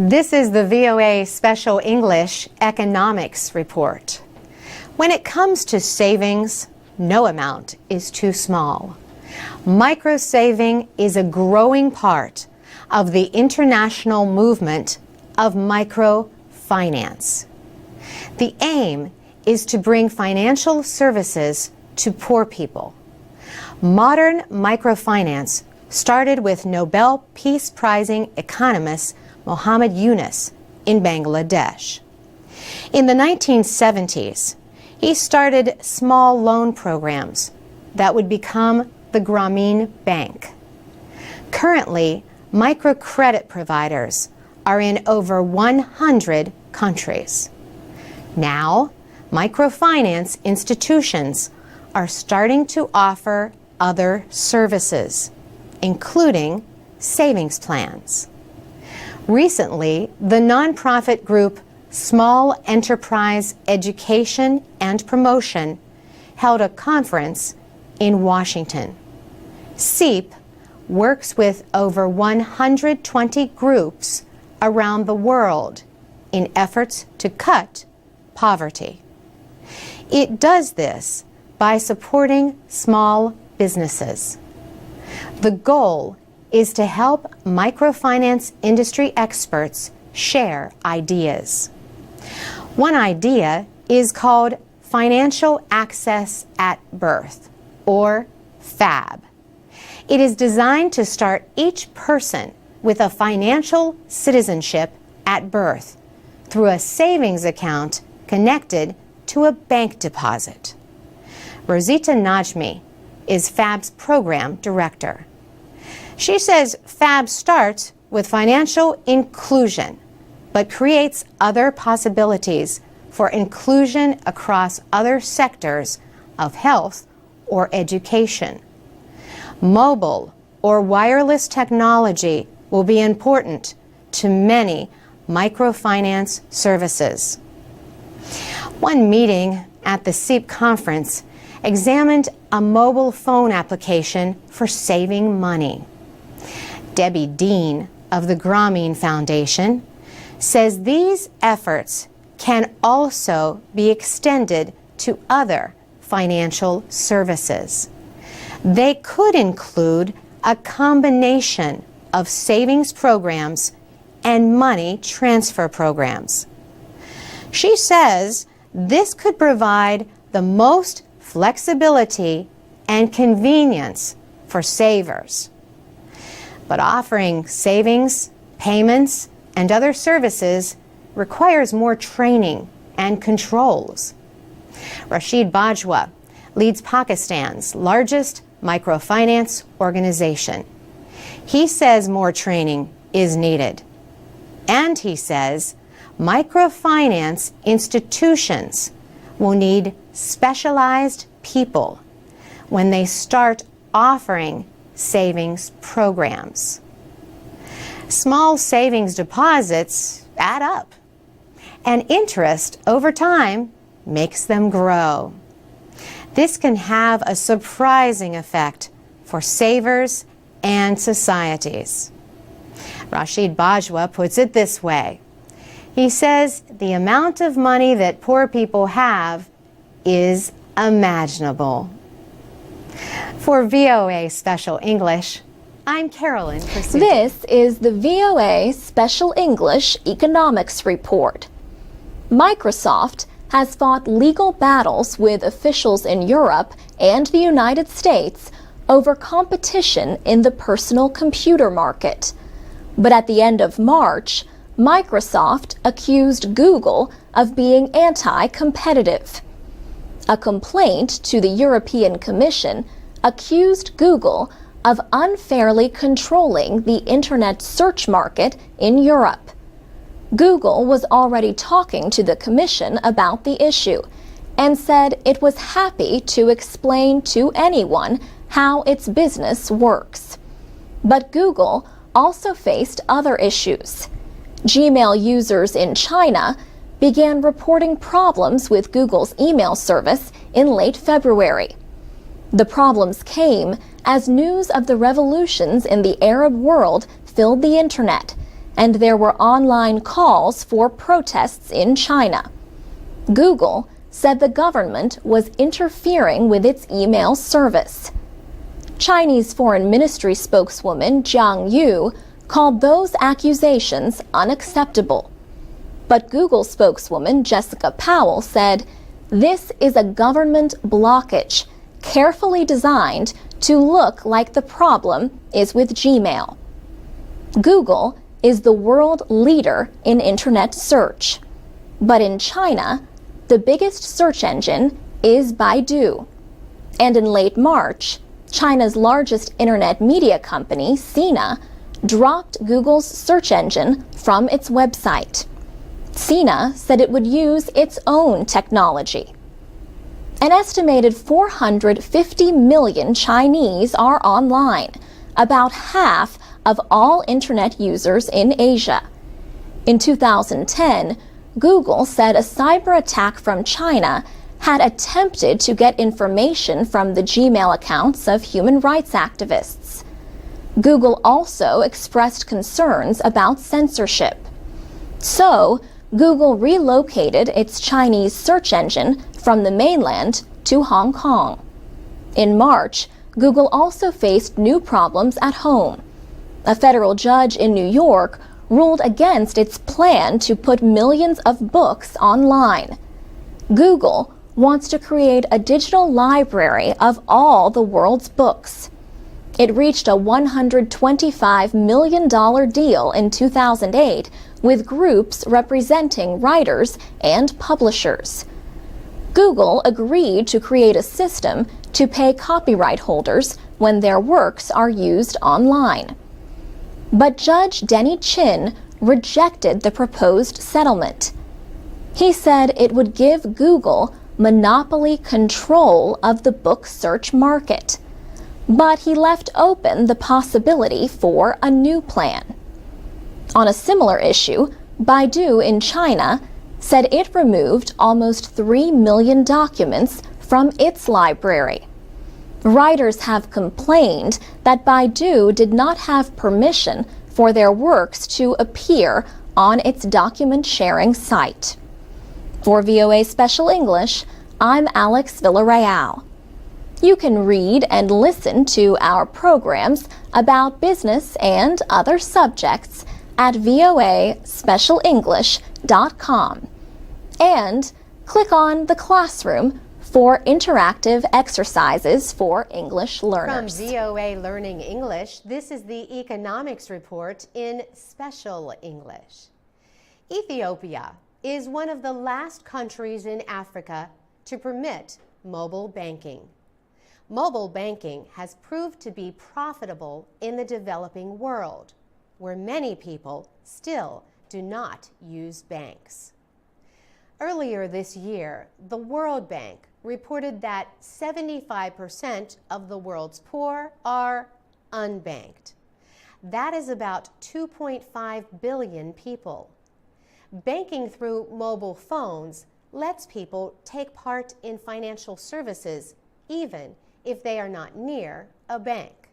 This is the VOA Special English Economics Report. When it comes to savings, no amount is too small. Microsaving is a growing part of the international movement of microfinance. The aim is to bring financial services to poor people. Modern microfinance started with Nobel Peace Prizing economist Muhammad Yunus in Bangladesh. In the 1970s, he started small loan programs that would become the Grameen Bank. Currently, microcredit providers are in over 100 countries. Now, microfinance institutions are starting to offer other services, including savings plans. Recently, the nonprofit group Small Enterprise Education and Promotion held a conference in Washington. SEEP works with over 120 groups around the world in efforts to cut poverty. It does this by supporting small businesses. The goal is to help microfinance industry experts share ideas. One idea is called Financial Access at Birth, or FAB. It is designed to start each person with a financial citizenship at birth through a savings account connected to a bank deposit. Rosita Najmi is FAB's program director. She says FAB starts with financial inclusion, but creates other possibilities for inclusion across other sectors of health or education. Mobile or wireless technology will be important to many microfinance services. One meeting at the SEEP conference examined a mobile phone application for saving money. Debbie Dean of the Grameen Foundation says these efforts can also be extended to other financial services. They could include a combination of savings programs and money transfer programs. She says this could provide the most flexibility and convenience for savers. But offering savings, payments, and other services requires more training and controls. Rashid Bajwa leads Pakistan's largest microfinance organization. He says more training is needed. And he says microfinance institutions will need specialized people when they start offering savings programs. Small savings deposits add up, and interest over time makes them grow. This can have a surprising effect for savers and societies. Rashid Bajwa puts it this way. He says the amount of money that poor people have is imaginable. For VOA Special English, I'm Carolyn Pursuit. This is the VOA Special English Economics Report. Microsoft has fought legal battles with officials in Europe and the United States over competition in the personal computer market. But at the end of March, Microsoft accused Google of being anti-competitive. A complaint to the European Commission accused Google of unfairly controlling the Internet search market in Europe. Google was already talking to the Commission about the issue and said it was happy to explain to anyone how its business works. But Google also faced other issues. Gmail users in China began reporting problems with Google's email service in late February. The problems came as news of the revolutions in the Arab world filled the Internet, and there were online calls for protests in China. Google said the government was interfering with its email service. Chinese Foreign Ministry spokeswoman Jiang Yu called those accusations unacceptable. But Google spokeswoman Jessica Powell said, "This is a government blockage, carefully designed to look like the problem is with Gmail." Google is the world leader in internet search. But in China, the biggest search engine is Baidu. And in late March, China's largest internet media company, Sina, dropped Google's search engine from its website. Sina said it would use its own technology. An estimated 450 million Chinese are online, about half of all internet users in Asia. In 2010, Google said a cyber attack from China had attempted to get information from the Gmail accounts of human rights activists. Google also expressed concerns about censorship. So, Google relocated its Chinese search engine from the mainland to Hong Kong. In March, Google also faced new problems at home. A federal judge in New York ruled against its plan to put millions of books online. Google wants to create a digital library of all the world's books. It reached a $125 million deal in 2008 with groups representing writers and publishers. Google agreed to create a system to pay copyright holders when their works are used online. But Judge Denny Chin rejected the proposed settlement. He said it would give Google monopoly control of the book search market. But he left open the possibility for a new plan. On a similar issue, Baidu in China said it removed almost 3 million documents from its library. Writers have complained that Baidu did not have permission for their works to appear on its document sharing site. For VOA Special English, I'm Alex Villarreal. You can read and listen to our programs about business and other subjects at voaspecialenglish.com. And click on the classroom for interactive exercises for English learners. From VOA Learning English, this is the Economics Report in Special English. Ethiopia is one of the last countries in Africa to permit mobile banking. Mobile banking has proved to be profitable in the developing world, where many people still do not use banks. Earlier this year, the World Bank reported that 75% of the world's poor are unbanked. That is about 2.5 billion people. Banking through mobile phones lets people take part in financial services even if they are not near a bank.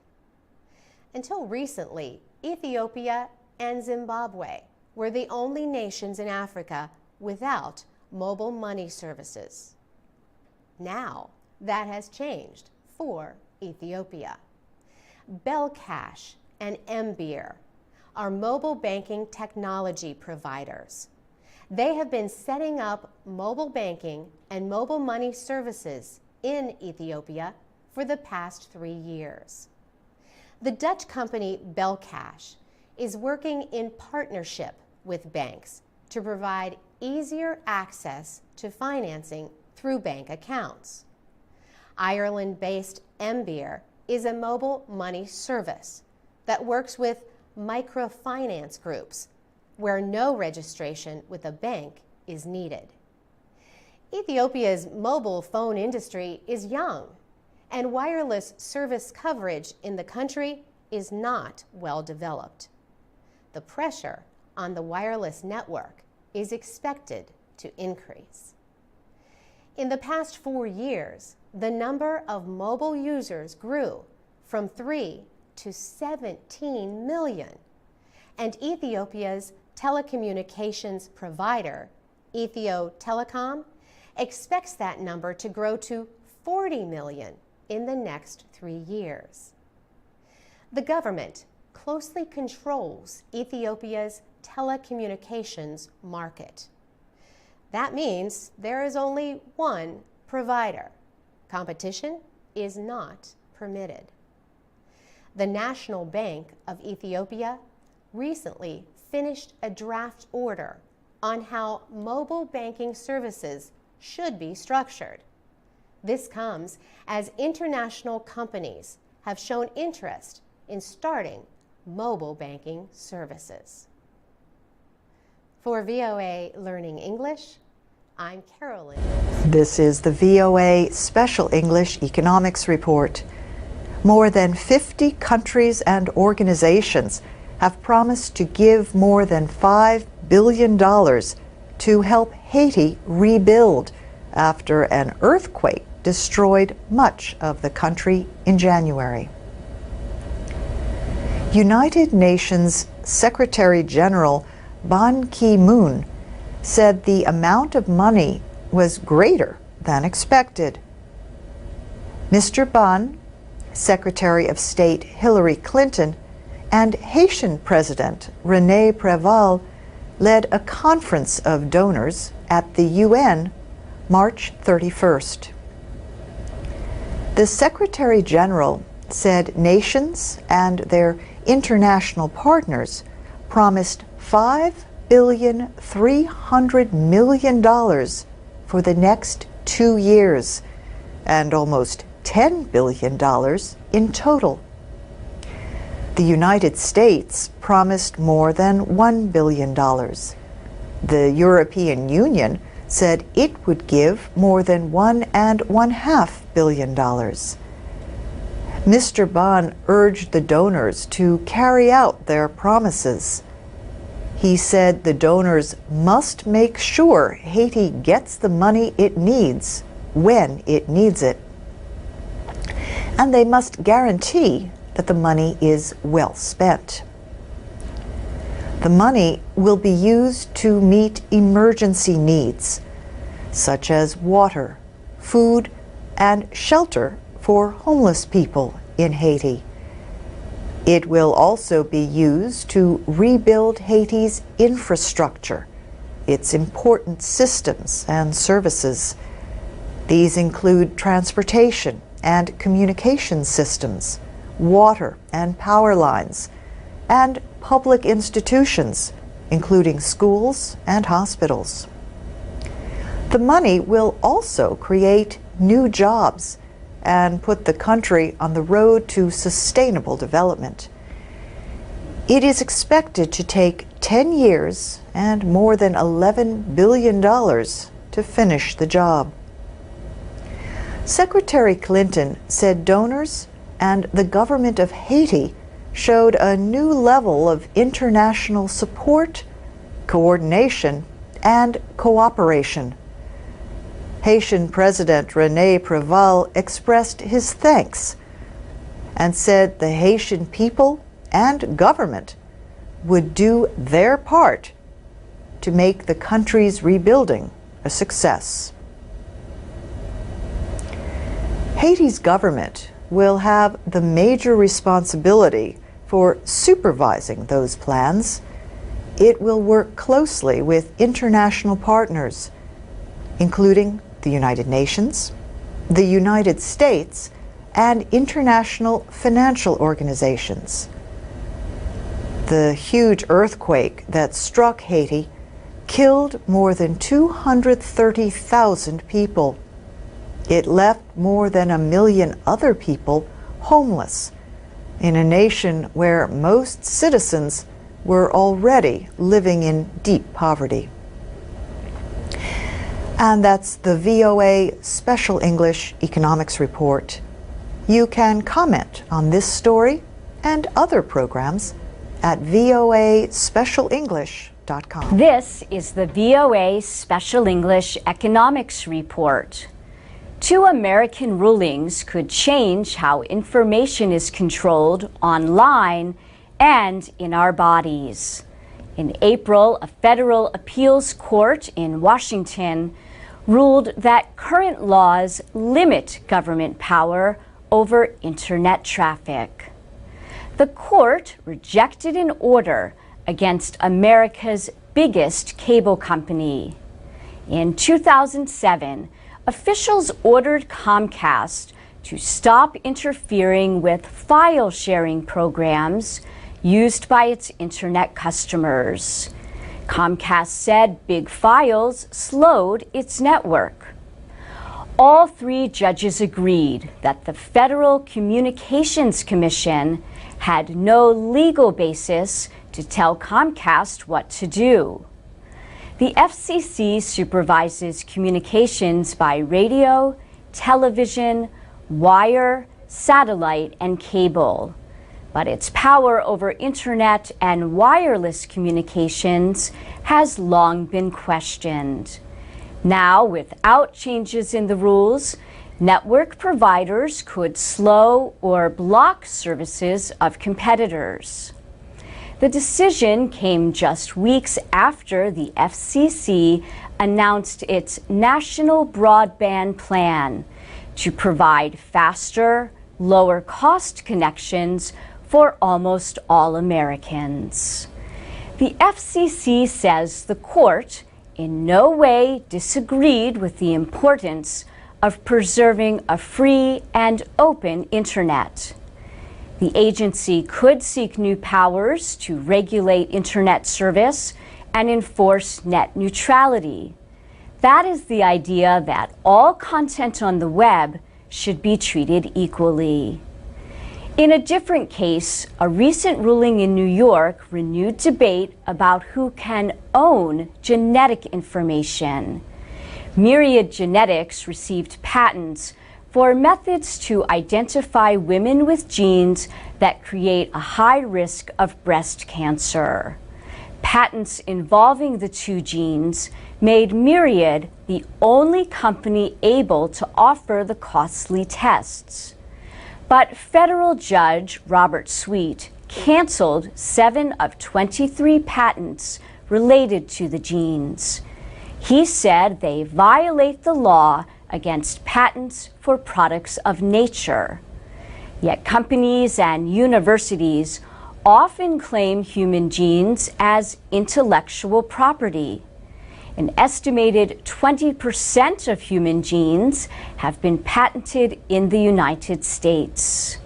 Until recently, Ethiopia and Zimbabwe were the only nations in Africa without mobile money services. Now, that has changed for Ethiopia. Belcash and Mbir are mobile banking technology providers. They have been setting up mobile banking and mobile money services in Ethiopia for the past 3 years. The Dutch company Belcash is working in partnership with banks to provide easier access to financing through bank accounts. Ireland-based Mbir is a mobile money service that works with microfinance groups where no registration with a bank is needed. Ethiopia's mobile phone industry is young, and wireless service coverage in the country is not well developed. The pressure on the wireless network is expected to increase. In the past 4 years, the number of mobile users grew from 3 to 17 million, and Ethiopia's telecommunications provider, Ethio Telecom, expects that number to grow to 40 million in the next 3 years. The government closely controls Ethiopia's telecommunications market. That means there is only one provider. Competition is not permitted. The National Bank of Ethiopia recently finished a draft order on how mobile banking services should be structured. This comes as international companies have shown interest in starting mobile banking services. For VOA Learning English, I'm Carolyn. This is the VOA Special English Economics Report. More than 50 countries and organizations have promised to give more than $5 billion to help Haiti rebuild after an earthquake destroyed much of the country in January. United Nations Secretary General Ban Ki-moon said the amount of money was greater than expected. Mr. Ban, Secretary of State Hillary Clinton, and Haitian President René Préval led a conference of donors at the UN March 31st. The Secretary General said nations and their international partners promised $5.3 billion for the next 2 years and almost $10 billion in total. The United States promised more than $1 billion. The European Union said it would give more than $1.5 billion. Mr. Ban urged the donors to carry out their promises. He said the donors must make sure Haiti gets the money it needs when it needs it. And they must guarantee that the money is well spent. The money will be used to meet emergency needs, such as water, food, and shelter for homeless people in Haiti. It will also be used to rebuild Haiti's infrastructure, its important systems and services. These include transportation and communication systems, water and power lines, and public institutions, including schools and hospitals. The money will also create new jobs and put the country on the road to sustainable development. It is expected to take 10 years and more than $11 billion to finish the job. Secretary Clinton said donors and the government of Haiti showed a new level of international support, coordination, and cooperation. Haitian President René Préval expressed his thanks and said the Haitian people and government would do their part to make the country's rebuilding a success. Haiti's government will have the major responsibility for supervising those plans. It will work closely with international partners, including the United Nations, the United States, and international financial organizations. The huge earthquake that struck Haiti killed more than 230,000 people. It left more than 1 million other people homeless in a nation where most citizens were already living in deep poverty. And that's the VOA Special English Economics Report. You can comment on this story and other programs at voaspecialenglish.com. This is the VOA Special English Economics Report. 2 American rulings could change how information is controlled online and in our bodies. In April, a federal appeals court in Washington ruled that current laws limit government power over internet traffic. The court rejected an order against America's biggest cable company. In 2007, officials ordered Comcast to stop interfering with file sharing programs used by its internet customers. Comcast said big files slowed its network. All three judges agreed that the Federal Communications Commission had no legal basis to tell Comcast what to do. The FCC supervises communications by radio, television, wire, satellite, and cable. But its power over internet and wireless communications has long been questioned. Now, without changes in the rules, network providers could slow or block services of competitors. The decision came just weeks after the FCC announced its National Broadband Plan to provide faster, lower-cost connections for almost all Americans. The FCC says the court in no way disagreed with the importance of preserving a free and open internet. The agency could seek new powers to regulate internet service and enforce net neutrality. That is the idea that all content on the web should be treated equally. In a different case, a recent ruling in New York renewed debate about who can own genetic information. Myriad Genetics received patents for methods to identify women with genes that create a high risk of breast cancer. Patents involving the two genes made Myriad the only company able to offer the costly tests. But federal judge Robert Sweet canceled 7 of 23 patents related to the genes. He said they violate the law against patents for products of nature. Yet companies and universities often claim human genes as intellectual property. An estimated 20% of human genes have been patented in the United States.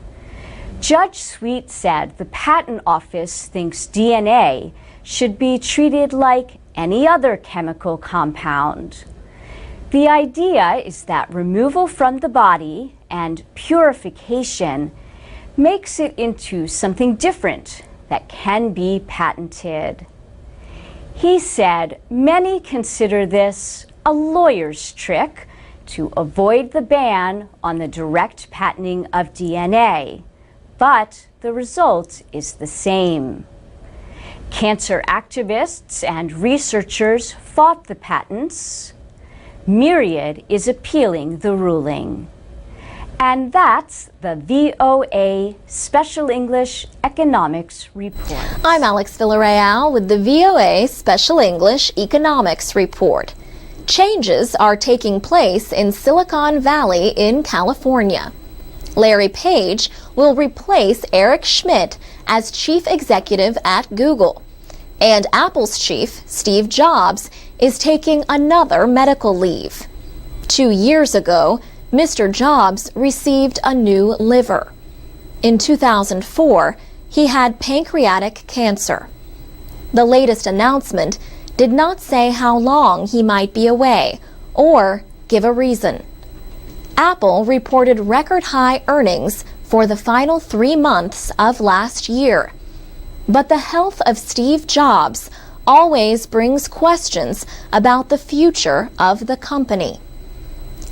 Judge Sweet said the Patent Office thinks DNA should be treated like any other chemical compound. The idea is that removal from the body and purification makes it into something different that can be patented. He said many consider this a lawyer's trick to avoid the ban on the direct patenting of DNA, but the result is the same. Cancer activists and researchers fought the patents. Myriad is appealing the ruling. And that's the VOA Special English Economics Report. I'm Alex Villarreal with the VOA Special English Economics Report. Changes are taking place in Silicon Valley in California. Larry Page will replace Eric Schmidt as chief executive at Google. And Apple's chief, Steve Jobs, is taking another medical leave. 2 years ago, Mr. Jobs received a new liver. In 2004, he had pancreatic cancer. The latest announcement did not say how long he might be away or give a reason. Apple reported record-high earnings for the final 3 months of last year. But the health of Steve Jobs always brings questions about the future of the company.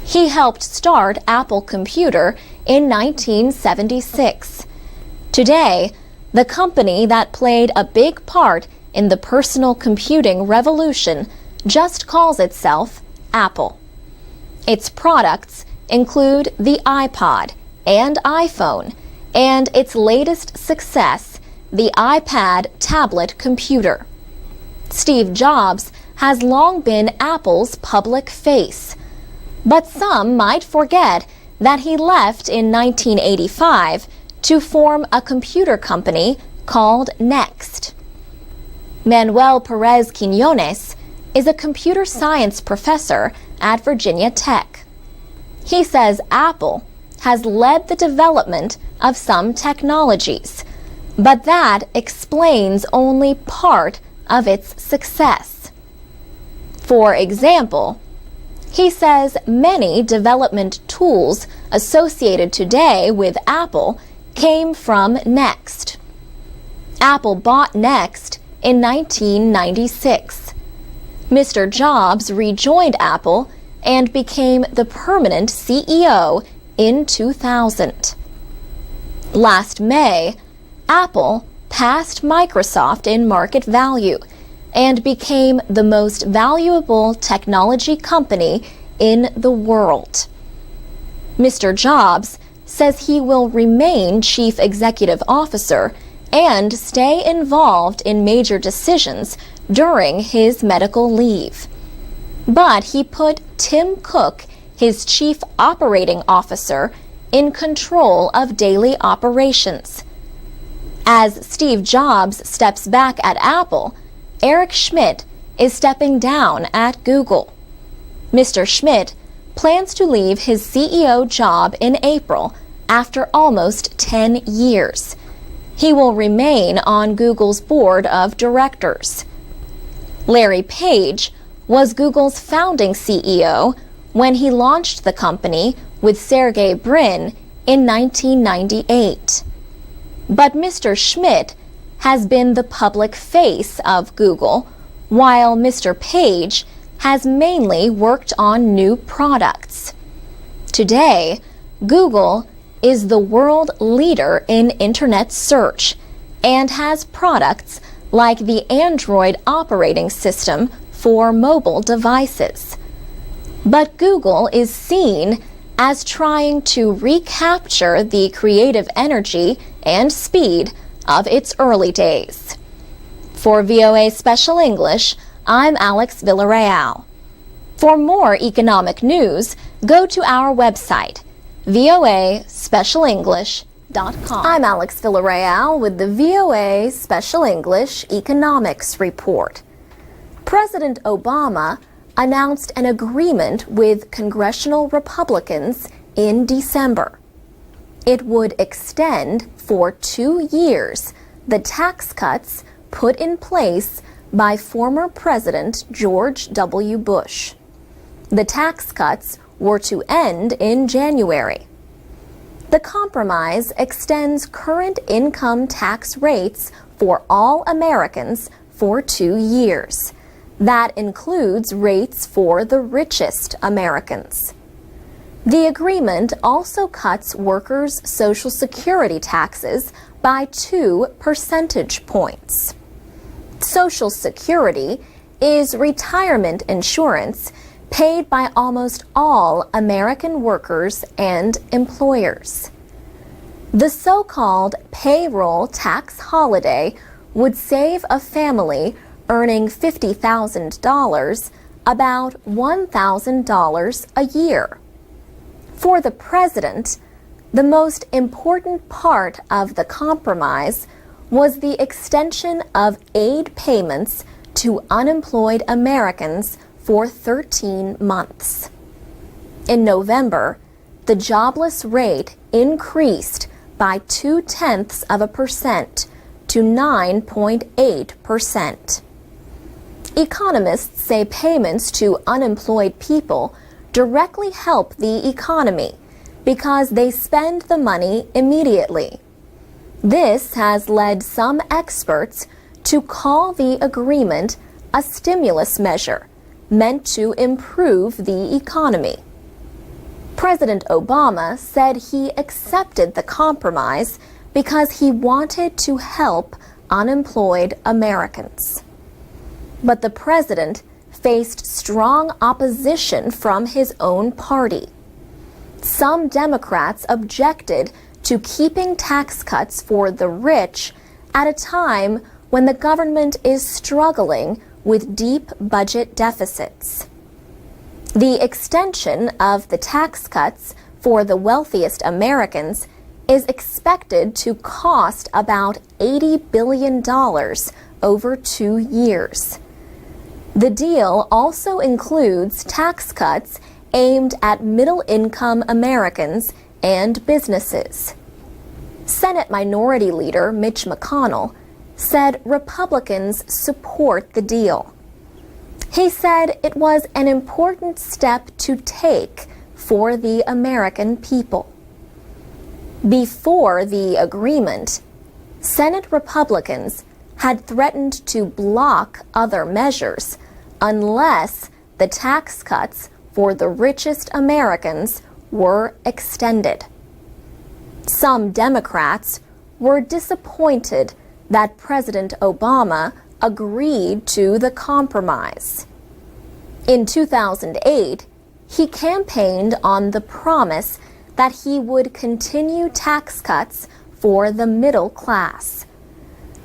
He helped start Apple Computer in 1976. Today, the company that played a big part in the personal computing revolution just calls itself Apple. Its products include the iPod and iPhone, and its latest success the iPad tablet computer. Steve Jobs has long been Apple's public face, but some might forget that he left in 1985 to form a computer company called Next. Manuel Perez Quiñones is a computer science professor at Virginia Tech. He says Apple has led the development of some technologies, but that explains only part of its success. For example, he says many development tools associated today with Apple came from Next. Apple bought Next in 1996. Mr. Jobs rejoined Apple and became the permanent CEO in 2000. Last May, Apple passed Microsoft in market value and became the most valuable technology company in the world. Mr. Jobs says he will remain Chief Executive Officer and stay involved in major decisions during his medical leave. But he put Tim Cook, his Chief Operating Officer, in control of daily operations. As Steve Jobs steps back at Apple, Eric Schmidt is stepping down at Google. Mr. Schmidt plans to leave his CEO job in April after almost 10 years. He will remain on Google's board of directors. Larry Page was Google's founding CEO when he launched the company with Sergey Brin in 1998. But Mr. Schmidt has been the public face of Google, while Mr. Page has mainly worked on new products. Today, Google is the world leader in internet search and has products like the Android operating system for mobile devices. But Google is seen as trying to recapture the creative energy and speed of its early days. For VOA Special English, I'm Alex Villarreal. For more economic news, go to our website, voaspecialenglish.com. I'm Alex Villarreal with the VOA Special English Economics Report. President Obama announced an agreement with congressional Republicans in December. It would extend for 2 years the tax cuts put in place by former President George W. Bush. The tax cuts were to end in January. The compromise extends current income tax rates for all Americans for 2 years. That includes rates for the richest Americans. The agreement also cuts workers' Social Security taxes by 2 percentage points. Social Security is retirement insurance paid by almost all American workers and employers. The so-called payroll tax holiday would save a family earning $50,000 about $1,000 a year. For the president, the most important part of the compromise was the extension of aid payments to unemployed Americans for 13 months. In November, the jobless rate increased by 0.2% to 9.8%. Economists say payments to unemployed people directly help the economy because they spend the money immediately. This has led some experts to call the agreement a stimulus measure meant to improve the economy. President Obama said he accepted the compromise because he wanted to help unemployed Americans. But the president faced strong opposition from his own party. Some Democrats objected to keeping tax cuts for the rich at a time when the government is struggling with deep budget deficits. The extension of the tax cuts for the wealthiest Americans is expected to cost about $80 billion over 2 years. The deal also includes tax cuts aimed at middle-income Americans and businesses. Senate Minority Leader Mitch McConnell said Republicans support the deal. He said it was an important step to take for the American people. Before the agreement, Senate Republicans had threatened to block other measures unless the tax cuts for the richest Americans were extended. Some Democrats were disappointed that President Obama agreed to the compromise. In 2008, he campaigned on the promise that he would continue tax cuts for the middle class.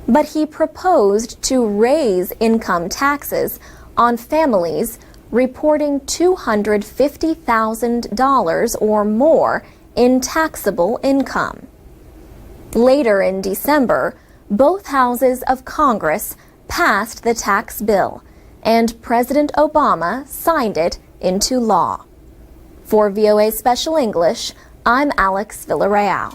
But he proposed to raise income taxes on families reporting $250,000 or more in taxable income. Later in December, both houses of Congress passed the tax bill, and President Obama signed it into law. For VOA Special English, I'm Alex Villarreal.